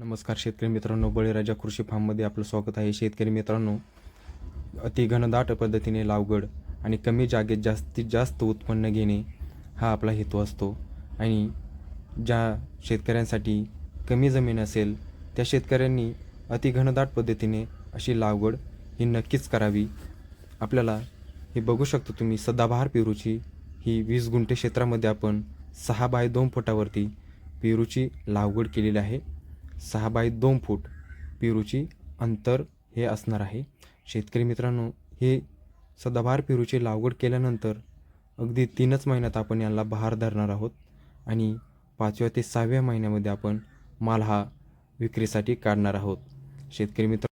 नमस्कार शेतकरी मित्रांनो, बळीराजा कृषी फार्ममध्ये आपलं स्वागत आहे. शेतकरी मित्रांनो, अति घनदाट पद्धतीने लागवड आणि कमी जागेत जास्तीत जास्त उत्पन्न घेणे हा आपला हेतू असतो. आणि ज्या शेतकऱ्यांसाठी कमी जमीन असेल त्या शेतकऱ्यांनी अति घनदाट पद्धतीने अशी लागवड ही नक्कीच करावी. आपल्याला हे बघू शकतो तुम्ही, सदाबहार पेरूची ही 20 गुंठे क्षेत्रामध्ये आपण 6 बाय 2 फुटावरती पेरूची लागवड केलेली आहे. 6 बाय 2 फूट पेरूची अंतर हे असणार आहे. शेतकरी मित्रांनो, हे सदाबहार पेरूची लागवड केल्यानंतर अगदी 3च महिन्यात आपण याला बहार धरणार आहोत आणि 5व्या ते 6व्या महिन्यामध्ये आपण माल हा विक्रीसाठी काढणार आहोत. शेतकरी मित्र,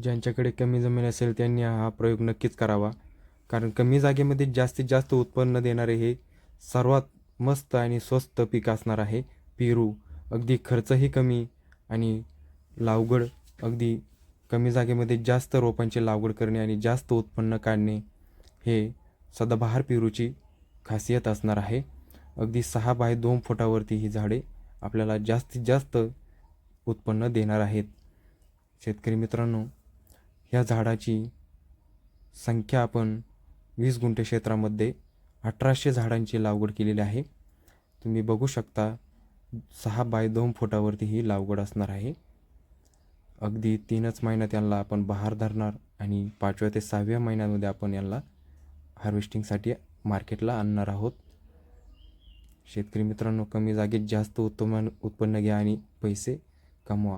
ज्यांच्याकडे कमी जमीन असेल त्यांनी हा प्रयोग नक्कीच करावा, कारण कमी जागेमध्ये जास्तीत जास्त उत्पन्न देणारे हे सर्वात मस्त आणि स्वस्त पीक असणार आहे पेरू. अगदी खर्चही कमी आणि लागवड अगदी कमी जागेमध्ये जास्त रोपांची लागवड करणे आणि जास्त उत्पन्न काढणे हे सदाबहार पेरूची खासियत असणार आहे. अगदी 6 बाय 2 फुटावरती ही झाडे आपल्याला जास्तीत जास्त उत्पन्न देणार आहेत. शेतकरी मित्रांनो, ह्या झाडाची संख्या आपण 20 गुंठे क्षेत्रामध्ये 1800 झाडांची लागवड केलेली आहे. तुम्ही बघू शकता, 6 बाय 2 फुटावरती ही लागवड असणार आहे. अगदी 3च महिन्यात यांना आपण बहार धरणार आणि 5व्या ते 6व्या महिन्यामध्ये आपण यांना हार्वेस्टिंगसाठी मार्केटला आणणार आहोत. शेतकरी मित्रांनो, कमी जागेत जास्त उत्पन्न घ्या आणि पैसे कमवा.